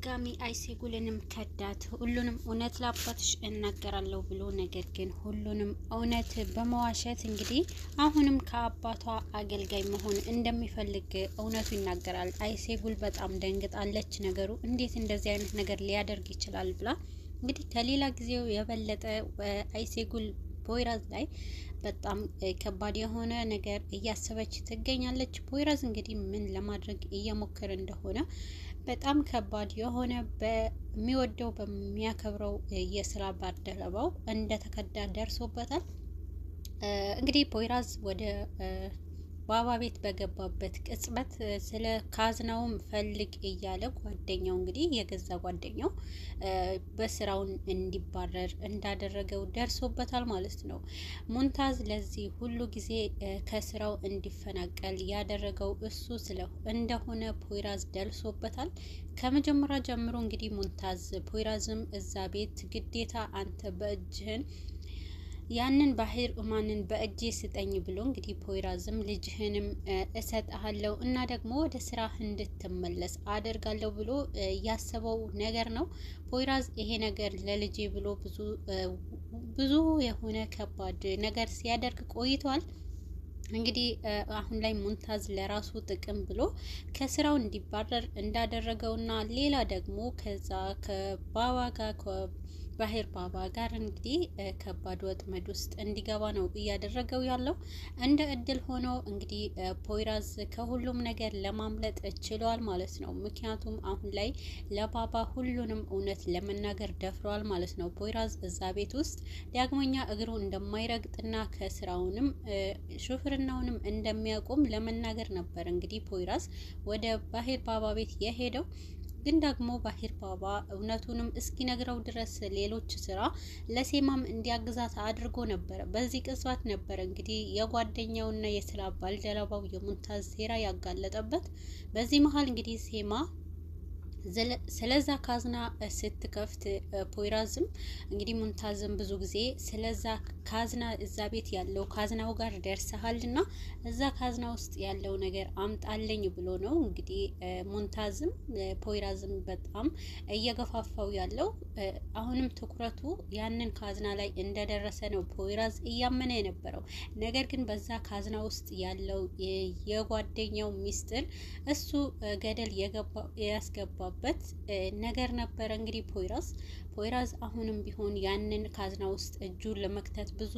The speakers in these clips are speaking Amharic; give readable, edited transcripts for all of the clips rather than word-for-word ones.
በድጋሚ አይሴጉልንም ከዳት ሁሉንም እውነት ለአባትሽ እናገራለሁ ብሎ ነገር ግን ሁሉንም እውነት በመዋሸት እንግዲህ አሁንም ከአባቷ አገልጋይ መሆን እንደሚፈልግ እውነቱ ይናገራል። አይሴጉል በጣም ደንግጣለች። ነገሩ እንዴት እንደዚህ አይነት ነገር ሊያደርግ ይችላል ብላ እንግዲህ ከሌላ ጊዜው የበለጠ አይሴጉል ፖይራዝ ላይ በጣም ከባድ የሆነ ነገር እያሰበች ትገኛለች። ፖይራዝ እንግዲህ ምን ለማድረግ እየሞከረ እንደሆነ በጣም ከባድ የሆነ በሚወደው በሚያከብረው የስራ ባልደረባው እንደተከዳ ደርሶበታል። እንግዲህ ፖይራዝ ወደ ባባ ቤት በገባበት ቅጽበት ስለ ካዝናውም ፈልግ እያለ ጓደኛው እንግዲህ የገዛ ጓደኛው በስራውን እንዲባረር እንዳደረገው ደርሶበታል ማለት ነው። ሙንታዝ ለዚህ ሁሉ ጊዜ ከስራው እንዲፈናቀል ያደረገው እሱ እንደሆነ ፖይራዝ ደርሶበታል። ከመጀመሪያ ጀምሮ እንግዲህ ሙንታዝ ፖይራዝም እዛ ቤት ግዴታ አንተ በእጅህን ያንን ባህር ኡማንን በእጄ ስጠኝ ብሎ እንግዲህ ፖይራዝም ልጅህንም እሰጥሃለሁ እና ደግሞ ወደ ስራ እንድትመለስ አደርጋለሁ ብሎ ያሰበው ነገር ነው። ፖይራዝ ይሄ ነገር ለልጄ ብሎ ብዙ የሆነ ከባድ ነገር ሲያደርግ ቆይቷል። እንግዲህ አሁን ላይ ሙንታዝ ለራሱ ጥቅም ብሎ ከስራው እንዲባረር እንዳደረገውና ሌላ ደግሞ ከዛ ከባባ ጋር ባህር ባባ ጋር እንግዲህ ከባድ ወጥመድ ውስጥ እንዲገባ ነው እያደረገው ያለው። እንደ እድል ሆኖ እንግዲህ ፖይራዝ ከሁሉም ነገር ለማምለጥ ችሏል ማለት ነው። ምክንያቱም አሁን ላይ ለባባ ሁሉንም እውነት ለመናገር ደፍሯል ማለት ነው። ፖይራዝ እዛ ቤት ውስጥ ዳግመኛ እግሩ እንደማይረግጥና ከስራውንም ሹፍርናውንም እንደሚያቆም ለመናገር ነበር እንግዲህ ፖይራዝ ወደ ባህር ባባ ቤት የሄደው። ግን ደግሞ ባህር ባባ እውነቱንም እስኪነግረው ድረስ ሌሎች ስራ ለሴማም እንዲያግዛት አድርጎ ነበረ። በዚህ ቅጽበት ነበረ እንግዲህ የጓደኛውና የስራ ባልደረባው የሙንታዝ ሴራ ያጋለጠበት። በዚህ መሀል እንግዲህ ሴማ ስለዛ ካዝና ስትከፍት ፖይራዝም እንግዲህ ሙንታዝም ብዙ ጊዜ ስለዛ ካዝና እዛ ቤት ያለው ካዝናው ጋር ደርሰሃልና እዛ ካዝና ውስጥ ያለው ነገር አምጣለኝ ብሎ ነው እንግዲህ ሙንታዝም ፖይራዝም በጣም እየገፋፋው ያለው። አሁንም ትኩረቱ ያንን ካዝና ላይ እንደደረሰ ነው ፖይራዝ እያመነ የነበረው። ነገር ግን በዛ ካዝና ውስጥ ያለው የጓደኛው ሚስጥር እሱ ገደል ያስገባ በት ነገር ነበረ። እንግዲህ ፖይራዝ አሁንም ቢሆን ያንን ካዝና ውስጥ እጁን ለመክተት ብዙ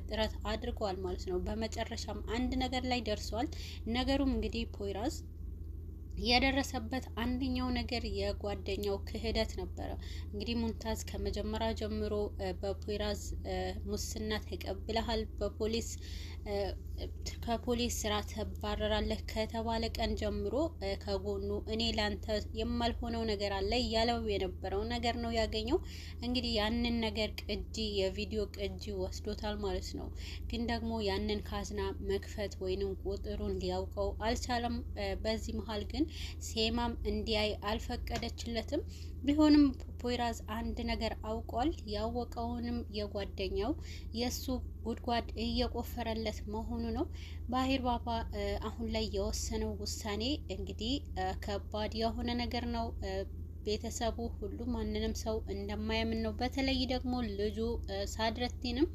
ጥረት አድርጓል ማለት ነው። በመጨረሻም አንድ ነገር ላይ ደርሷል። ነገሩም እንግዲህ ፖይራዝ የደረሰበት አንደኛው ነገር የጓደኛው ክህደት ነበረ። እንግዲህ ሙንታዝ ከመጀመሪያ ጀምሮ በፖይራዝ ሙስና ተቀብለሃል፣ ከፖሊስ ስራ ተባረራለህ ከተባለ ቀን ጀምሮ ከጎኑ እኔ ላንተ የማልሆነው ነገር አለ እያለው የነበረው ነገር ነው ያገኘው። እንግዲህ ያንን ነገር የቪዲዮ ቅጂ ወስዶታል ማለት ነው። ግን ደግሞ ያንን ካዝና መክፈት ወይንም ቁጥሩን ሊያውቀው አልቻለም። በዚህ መሀል ግን ሴማም እንዲያይ አልፈቀደችለትም። ቢሆንም ፖይራዝ አንድ ነገር አውቋል። ያወቀውንም የጓደኛው የሱ ጉድጓድ እየቆፈረለት መሆኑ ነው። ባህር ባባ አሁን ላይ የወሰነው ውሳኔ እንግዲህ ከባድ የሆነ ነገር ነው። ቤተሰቡ ሁሉ ማንንም ሰው እንደማያምን ነው። በተለይ ደግሞ ልጁ ሳድረቲንም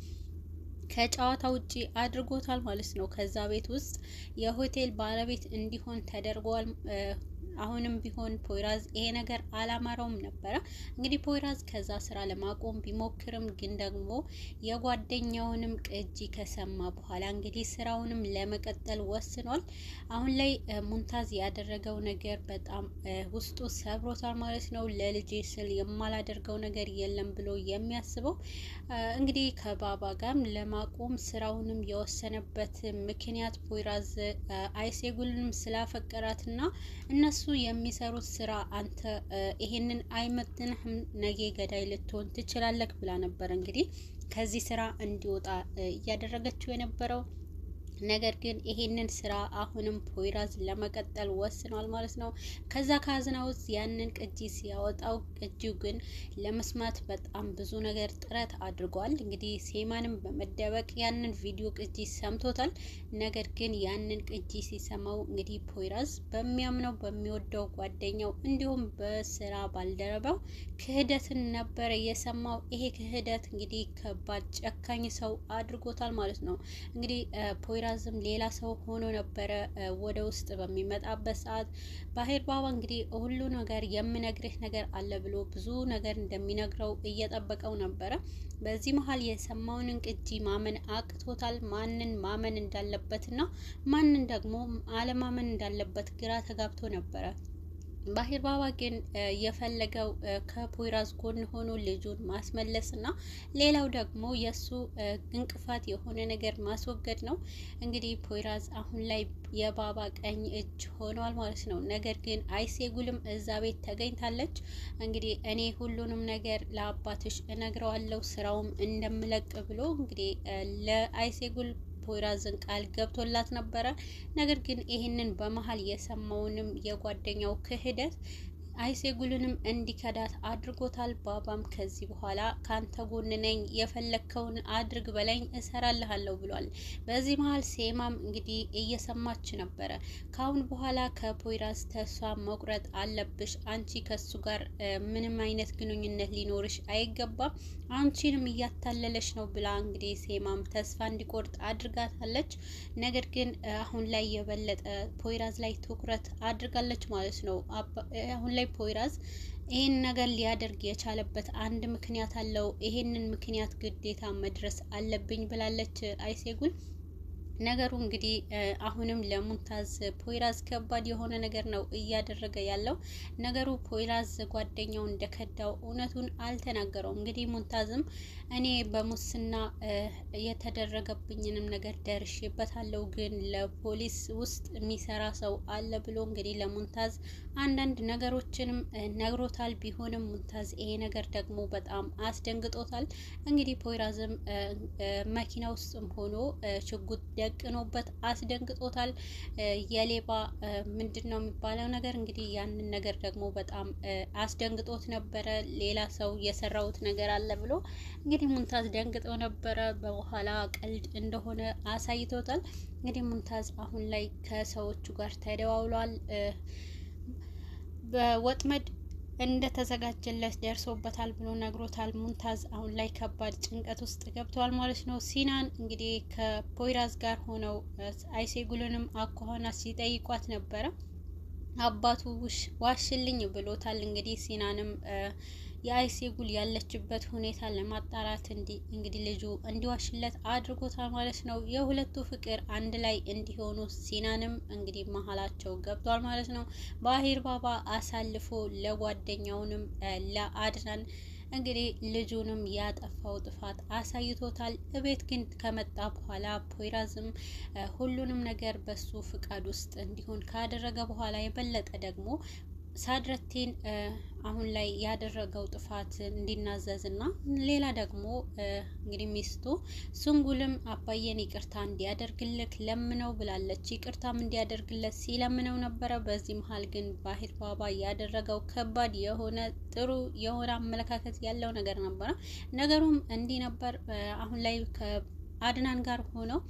ከጨዋታ ውጪ አድርጎታል ማለት ነው። ከዛ ቤት ውስጥ የሆቴል ባለቤት እንዲሆን ተደርጓል። አሁንም ቢሆን ፖይራዝ ይሄ ነገር አላማረውም ነበረ። እንግዲህ ፖይራዝ ከዛ ስራ ለማቆም ቢሞክርም ግን ደግሞ የጓደኛውንም ቅጂ ከሰማ በኋላ እንግዲህ ስራውንም ለመቀጠል ወስኗል። አሁን ላይ ሙንታዝ ያደረገው ነገር በጣም ውስጡ ሰብሮታል ማለት ነው። ለልጄ ስል የማላደርገው ነገር የለም ብሎ የሚያስበው እንግዲህ ከባባ ጋርም ለማቆም ስራውንም የወሰነበት ምክንያት ፖይራዝ አይሴጉልንም ስላፈቀራትና እነሱ የሚሰሩት ስራ አንተ ይሄንን አይመጥንህም፣ ነገ ገዳይ ልትሆን ትችላለህ ብላ ነበር እንግዲህ ከዚህ ስራ እንዲወጣ እያደረገችው የነበረው። ነገር ግን ይሄንን ስራ አሁንም ፖይራዝ ለመቀጠል ወስኗል ማለት ነው። ከዛ ካዝና ውስጥ ያንን ቅጂ ሲያወጣው ቅጂው ግን ለመስማት በጣም ብዙ ነገር ጥረት አድርጓል። እንግዲህ ሴማንም በመደበቅ ያንን ቪዲዮ ቅጂ ሰምቶታል። ነገር ግን ያንን ቅጂ ሲሰማው እንግዲህ ፖይራዝ በሚያምነው በሚወደው ጓደኛው እንዲሁም በስራ ባልደረባው ክህደትን ነበረ የሰማው። ይሄ ክህደት እንግዲህ ከባድ ጨካኝ ሰው አድርጎታል ማለት ነው። እንግዲህ ፖይራዝም ሌላ ሰው ሆኖ ነበረ ወደ ውስጥ በሚመጣበት ሰዓት ባህር ባባ እንግዲህ ሁሉ ነገር የምነግርህ ነገር አለ ብሎ ብዙ ነገር እንደሚነግረው እየጠበቀው ነበረ። በዚህ መሀል የሰማውንን ቅጂ ማመን አቅቶታል። ማንን ማመን እንዳለበትና ማንን ደግሞ አለማመን እንዳለበት ግራ ተጋብቶ ነበረ። ባህር ባባ ግን የፈለገው ከፖይራዝ ጎን ሆኖ ልጁን ማስመለስ እና ሌላው ደግሞ የሱ እንቅፋት የሆነ ነገር ማስወገድ ነው። እንግዲህ ፖይራዝ አሁን ላይ የባባ ቀኝ እጅ ሆኗል ማለት ነው። ነገር ግን አይሴጉልም እዛ ቤት ተገኝታለች። እንግዲህ እኔ ሁሉንም ነገር ለአባትሽ እነግረዋለሁ ስራውም እንደምለቅ ብሎ እንግዲህ ለአይሴጉል ፖይራዝን ቃል ገብቶላት ነበረ። ነገር ግን ይህንን በመሀል የሰማውንም የጓደኛው ክህደት አይሴጉልንም እንዲከዳት አድርጎታል። ባባም ከዚህ በኋላ ካንተ ጎን ነኝ፣ የፈለግከውን አድርግ በለኝ እሰራልሃለሁ ብሏል። በዚህ መሀል ሴማም እንግዲህ እየሰማች ነበረ። ካሁን በኋላ ከፖይራዝ ተስፋ መቁረጥ አለብሽ፣ አንቺ ከሱ ጋር ምንም አይነት ግንኙነት ሊኖርሽ አይገባም፣ አንቺንም እያታለለች ነው ብላ እንግዲህ ሴማም ተስፋ እንዲቆርጥ አድርጋታለች። ነገር ግን አሁን ላይ የበለጠ ፖይራዝ ላይ ትኩረት አድርጋለች ማለት ነው። አሁን ላይ ፖይራዝ ይህን ነገር ሊያደርግ የቻለበት አንድ ምክንያት አለው። ይሄንን ምክንያት ግዴታ መድረስ አለብኝ ብላለች አይሴጉል። ነገሩ እንግዲህ አሁንም ለሙንታዝ ፖይራዝ ከባድ የሆነ ነገር ነው እያደረገ ያለው። ነገሩ ፖይራዝ ጓደኛው እንደከዳው እውነቱን አልተናገረውም። እንግዲህ ሙንታዝም እኔ በሙስና የተደረገብኝንም ነገር ደርሼበታለሁ፣ ግን ለፖሊስ ውስጥ የሚሰራ ሰው አለ ብሎ እንግዲህ ለሙንታዝ አንዳንድ ነገሮችንም ነግሮታል። ቢሆንም ሙንታዝ ይሄ ነገር ደግሞ በጣም አስደንግጦታል። እንግዲህ ፖይራዝም መኪና ውስጥም ሆኖ ሽጉጥ ደቅኖበት አስደንግጦታል። የሌባ ምንድን ነው የሚባለው ነገር እንግዲህ ያንን ነገር ደግሞ በጣም አስደንግጦት ነበረ። ሌላ ሰው የሰራውት ነገር አለ ብሎ እንግዲህ ሙንታዝ ደንግጦ ነበረ። በኋላ ቀልድ እንደሆነ አሳይቶታል። እንግዲህ ሙንታዝ አሁን ላይ ከሰዎቹ ጋር ተደዋውሏል። በወጥመድ እንደተዘጋጀለት ደርሶበታል ብሎ ነግሮታል። ሙንታዝ አሁን ላይ ከባድ ጭንቀት ውስጥ ገብተዋል ማለት ነው። ሲናን እንግዲህ ከፖይራዝ ጋር ሆነው አይሴጉልንም አኳኋና ሲጠይቋት ነበረ። አባቱ ዋሽልኝ ብሎታል። እንግዲህ ሲናንም የአይሴጉል ያለችበት ሁኔታ ለማጣራት እንግዲህ ልጁ እንዲዋሽለት አድርጎታል ማለት ነው። የሁለቱ ፍቅር አንድ ላይ እንዲሆኑ ሲናንም እንግዲህ መሀላቸው ገብቷል ማለት ነው። ባህር ባባ አሳልፎ ለጓደኛውንም ለአድናን እንግዲህ ልጁንም ያጠፋው ጥፋት አሳይቶታል። እቤት ግን ከመጣ በኋላ ፖይራዝም ሁሉንም ነገር በሱ ፍቃድ ውስጥ እንዲሆን ካደረገ በኋላ የበለጠ ደግሞ ሳድረቴን አሁን ላይ ያደረገው ጥፋት እንዲናዘዝና ሌላ ደግሞ እንግዲህ ሚስቱ ሱንጉልም አባዬን ይቅርታ እንዲያደርግልክ ለምነው ብላለች። ይቅርታም እንዲያደርግለት ሲለምነው ነበረ። በዚህ መሀል ግን ባህር ባባ ያደረገው ከባድ የሆነ ጥሩ የሆነ አመለካከት ያለው ነገር ነበረ። ነገሩም እንዲህ ነበር። አሁን ላይ ከአድናን ጋር ሆነው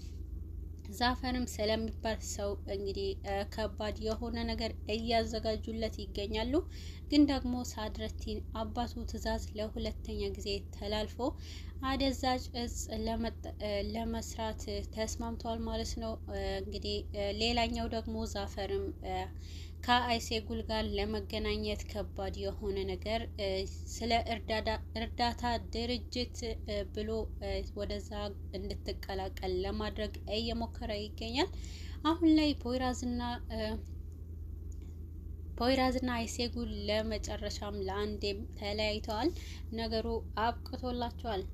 ዛፈርም ስለሚባል ሰው እንግዲህ ከባድ የሆነ ነገር እያዘጋጁለት ይገኛሉ። ግን ደግሞ ሳድረቲን አባቱ ትዕዛዝ ለሁለተኛ ጊዜ ተላልፎ አደዛዥ እጽ ለመስራት ተስማምተዋል ማለት ነው። እንግዲህ ሌላኛው ደግሞ ዛፈርም ከአይሴጉል ጋር ለመገናኘት ከባድ የሆነ ነገር ስለ እርዳታ ድርጅት ብሎ ወደዛ እንድትቀላቀል ለማድረግ እየሞከረ ይገኛል። አሁን ላይ ፖይራዝና አይሴጉል ለመጨረሻም ለአንዴም ተለያይተዋል። ነገሩ አብቅቶላቸዋል።